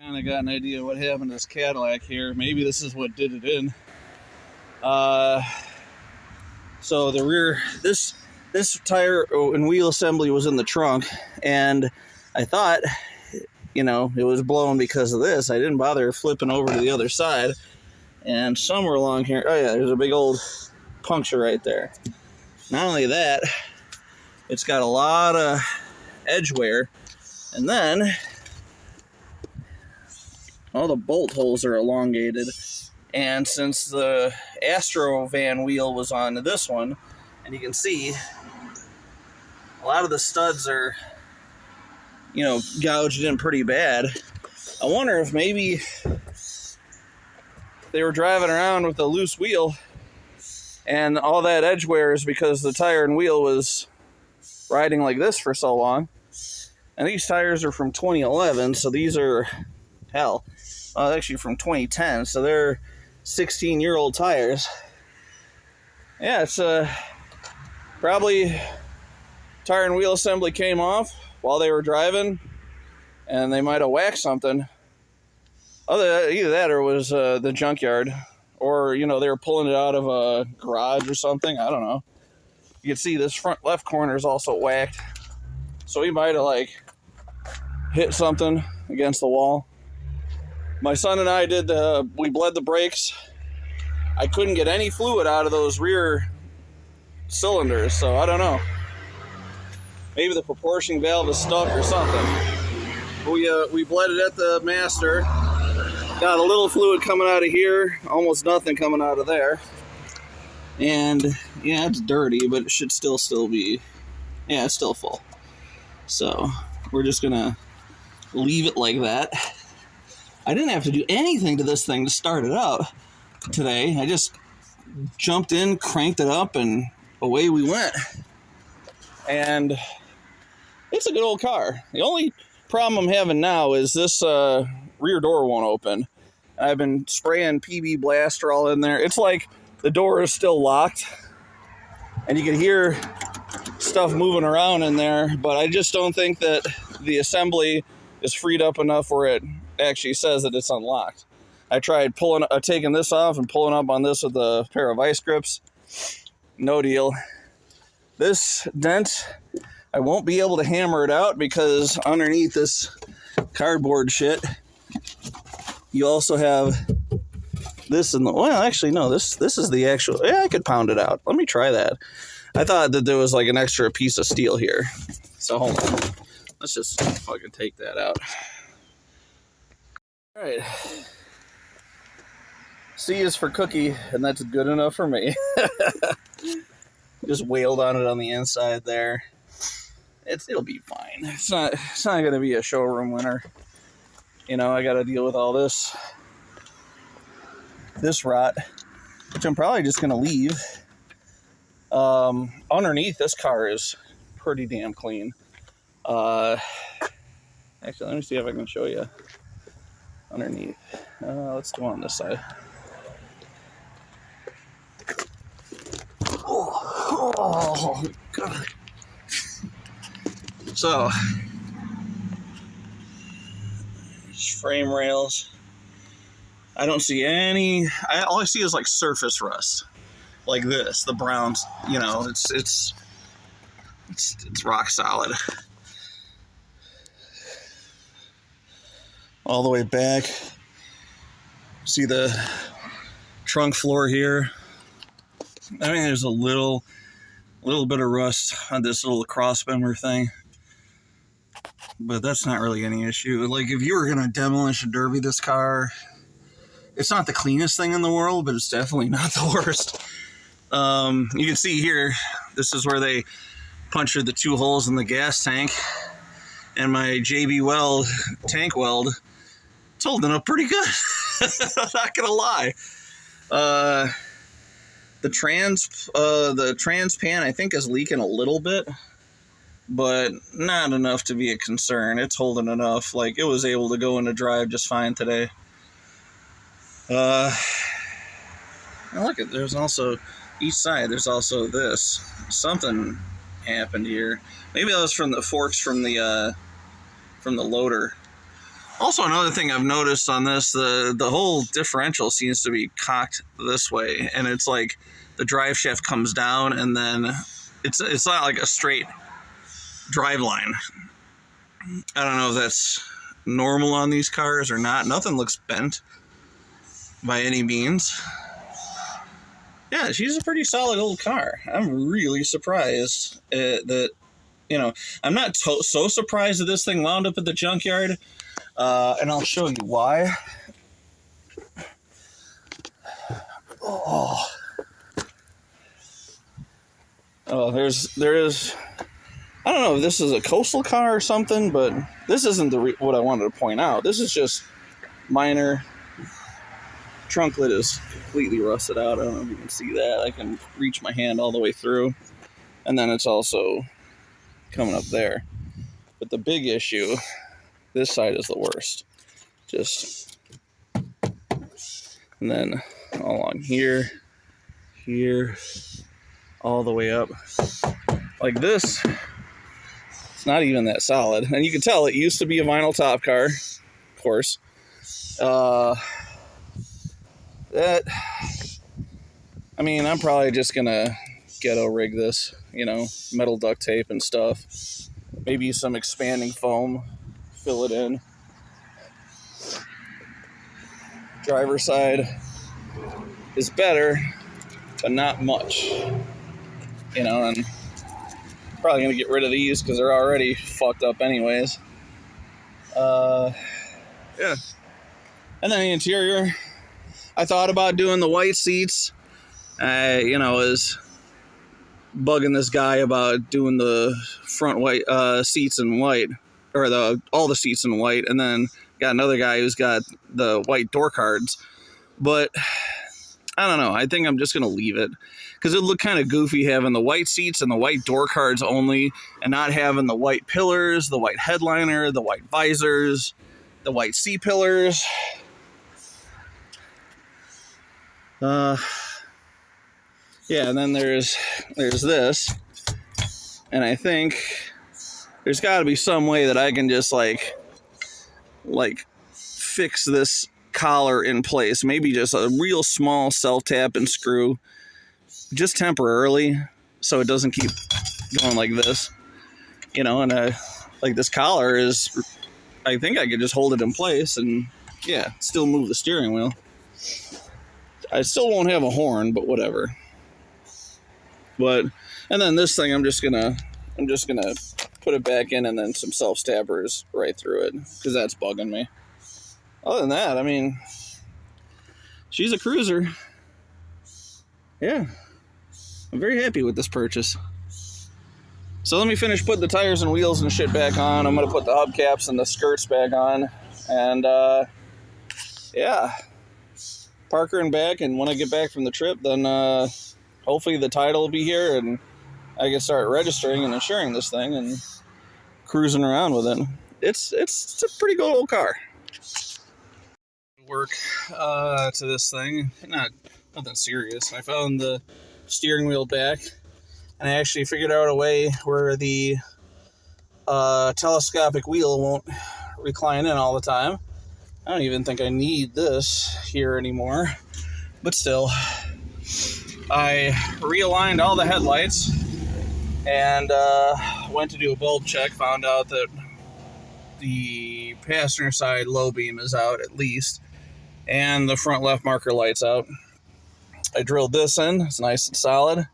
Kind of got an idea what happened to this Cadillac here. Maybe this is what did it in. So the rear, this tire and wheel assembly was in the trunk, and I thought, you know, it was blown because of this. I didn't bother flipping over to the other side, and somewhere along here, oh yeah, there's a big old puncture right there. Not only that, it's got a lot of edge wear, and then all the bolt holes are elongated. And since the Astro van wheel was on this one, and you can see a lot of the studs are, you know, gouged in pretty bad. I wonder if maybe they were driving around with a loose wheel and all that edge wear is because the tire and wheel was riding like this for so long. And these tires are from 2011, so these are, hell, actually from 2010, so they're 16-year-old tires. Yeah, it's probably tire and wheel assembly came off while they were driving, and they might have whacked something. Either that or it was the junkyard, or, you know, they were pulling it out of a garage or something. I don't know. You can see this front left corner is also whacked, so he might have like hit something against the wall. My son and I we bled the brakes. I couldn't get any fluid out of those rear cylinders, so I don't know. Maybe the proportion valve is stuck or something. We bled it at the master. Got a little fluid coming out of here, almost nothing coming out of there. And yeah, it's dirty, but it should still be, yeah, it's still full. So we're just gonna leave it like that. I didn't have to do anything to this thing to start it up today. I just jumped in, cranked it up, and away we went. And it's a good old car. The only problem I'm having now is this rear door won't open. I've been spraying PB Blaster all in there. It's like the door is still locked, and you can hear stuff moving around in there, but I just don't think that the assembly is freed up enough where it actually says that it's unlocked. I tried taking this off and pulling up on this with a pair of vice grips. No deal. This dent, I won't be able to hammer it out because underneath this cardboard shit, you also have this in the, well, actually, no, this is the actual, yeah, I could pound it out. Let me try that. I thought that there was like an extra piece of steel here. So hold on. Let's just fucking take that out. All right. C is for cookie, and that's good enough for me. Just wailed on it on the inside there. It'll be fine. It's not going to be a showroom winner. You know, I got to deal with all this rot, which I'm probably just going to leave. Underneath, this car is pretty damn clean. Actually, let me see if I can show you underneath. Let's go on this side. Oh God. So, frame rails. I don't see any. All I see is like surface rust, like this. The browns, you know, it's rock solid. All the way back. See the trunk floor here. I mean, there's a little bit of rust on this little cross member thing, but that's not really any issue. Like, if you were gonna demolish and derby this car, it's not the cleanest thing in the world, but it's definitely not the worst. You can see here, this is where they punctured the 2 holes in the gas tank, and my JB Weld tank weld, it's holding up pretty good. I'm not gonna lie. The trans pan, I think, is leaking a little bit, but not enough to be a concern. It's holding enough. Like, it was able to go into drive just fine today. And look, there's also, each side, there's also this. Something happened here. Maybe that was from the forks from the loader. Also, another thing I've noticed on this, the whole differential seems to be cocked this way, and it's like the drive shaft comes down, and then it's not like a straight drive line. I don't know if that's normal on these cars or not. Nothing looks bent by any means. Yeah, she's a pretty solid old car. I'm really surprised that, you know, I'm not so surprised that this thing wound up at the junkyard, and I'll show you why. Oh, there is. I don't know if this is a coastal car or something, but this isn't what I wanted to point out. This is just minor. Trunk lid is completely rusted out. I don't know if you can see that. I can reach my hand all the way through, and then it's also coming up there. But the big issue, this side is the worst. Just, and then along here, all the way up. Like this, it's not even that solid. And you can tell it used to be a vinyl top car, of course. I mean, I'm probably just gonna ghetto rig this, you know, metal duct tape and stuff. Maybe some expanding foam, fill it in. Driver's side is better, but not much. You know, and probably gonna get rid of these because they're already fucked up anyways. Yeah. And then the interior, I thought about doing the white seats. You know, is bugging this guy about doing the front white seats in white, or all the seats in white, and then got another guy who's got the white door cards. But I don't know. I think I'm just gonna leave it because it looked kind of goofy having the white seats and the white door cards only, and not having the white pillars, the white headliner, the white visors, the white C-pillars. Yeah, and then there's this, and I think there's got to be some way that I can just like fix this collar in place. Maybe just a real small self-tap and screw, just temporarily, so it doesn't keep going like this, you know. And like this collar is, I think I could just hold it in place and yeah, still move the steering wheel. I still won't have a horn, but whatever. But, and then this thing, I'm just gonna put it back in, and then some self-stabbers right through it, because that's bugging me. Other than that, I mean, she's a cruiser. Yeah, I'm very happy with this purchase. So let me finish putting the tires and wheels and shit back on. I'm gonna put the hubcaps and the skirts back on, and yeah, park her in back, and when I get back from the trip, then hopefully the title will be here, and I can start registering and insuring this thing and cruising around with it. It's a pretty good old car. Work to this thing, nothing serious. I found the steering wheel back, and I actually figured out a way where the telescopic wheel won't recline in all the time. I don't even think I need this here anymore, but still. I realigned all the headlights and went to do a bulb check, found out that the passenger side low beam is out at least, and the front left marker light's out. I drilled this in, it's nice and solid.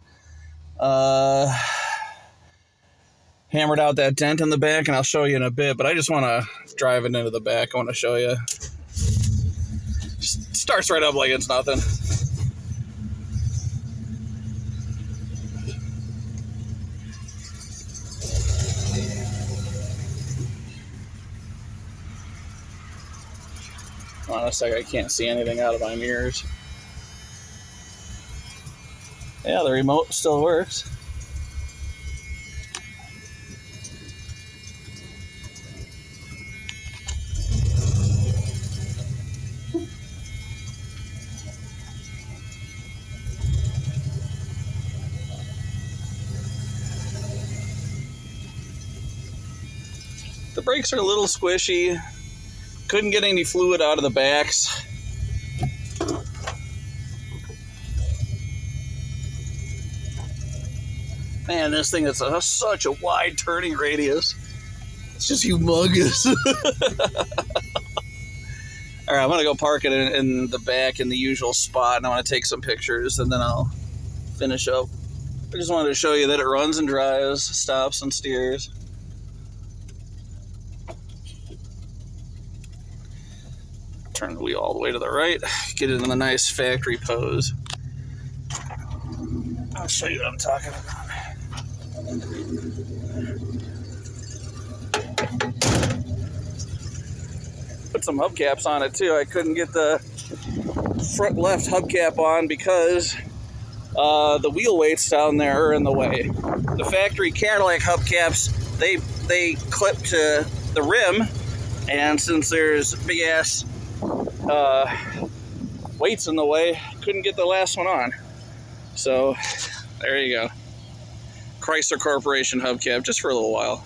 Hammered out that dent in the back, and I'll show you in a bit, but I just want to drive it into the back. I want to show you. Just starts right up like it's nothing. Hold on a sec, I can't see anything out of my mirrors. Yeah, the remote still works. The brakes are a little squishy. Couldn't get any fluid out of the backs. Man, this thing is such a wide turning radius. It's just humongous. All right, I'm going to go park it in the back in the usual spot, and I want to take some pictures, and then I'll finish up. I just wanted to show you that it runs and drives, stops and steers. Turn the wheel all the way to the right, get it in the nice factory pose. I'll show you what I'm talking about. Put some hubcaps on it too. I couldn't get the front left hubcap on because the wheel weights down there are in the way. The factory Cadillac hubcaps, they clip to the rim, and since there's big ass weights in the way, couldn't get the last one on. So there you go. Chrysler Corporation hubcap just for a little while.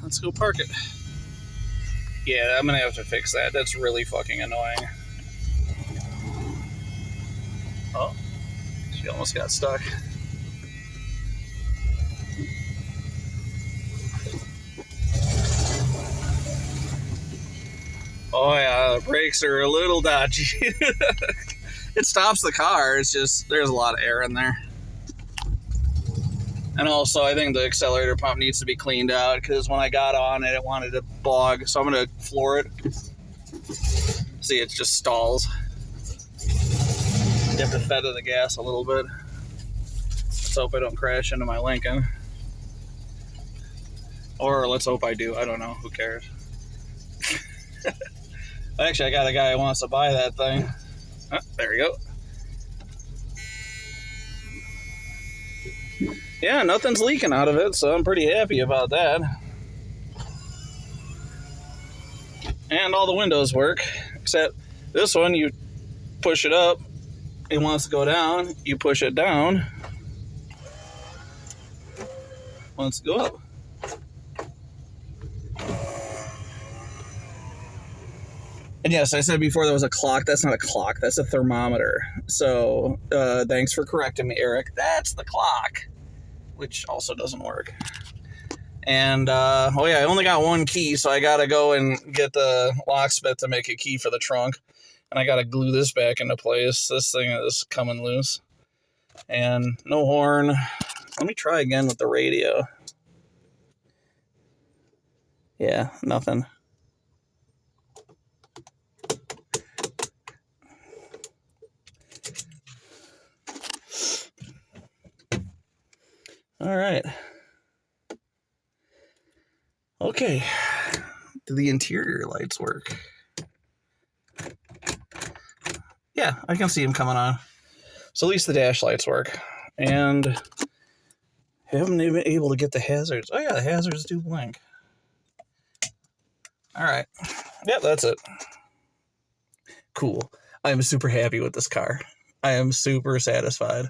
Let's go park it. Yeah, I'm gonna have to fix that. That's really fucking annoying. Oh, she almost got stuck. Oh yeah, the brakes are a little dodgy. It stops the car, it's just, there's a lot of air in there. And also, I think the accelerator pump needs to be cleaned out because when I got on it, it wanted to bog. So I'm going to floor it. See, it just stalls. You have to feather the gas a little bit. Let's hope I don't crash into my Lincoln. Or let's hope I do. I don't know. Who cares? Actually, I got a guy who wants to buy that thing. Oh, there we go. Yeah, nothing's leaking out of it, so I'm pretty happy about that. And all the windows work, except this one, you push it up, it wants to go down, you push it down, wants to go up. And yes, I said before there was a clock. That's not a clock, that's a thermometer. So thanks for correcting me, Eric. That's the clock, which also doesn't work. And, oh yeah, I only got one key, so I gotta go and get the locksmith to make a key for the trunk. And I gotta glue this back into place. This thing is coming loose. And no horn. Let me try again with the radio. Yeah, nothing. All right. Okay. Do the interior lights work? Yeah, I can see them coming on. So at least the dash lights work. And I haven't even been able to get the hazards. Oh yeah, the hazards do blink. All right. Yep, that's it. Cool. I'm super happy with this car. I am super satisfied.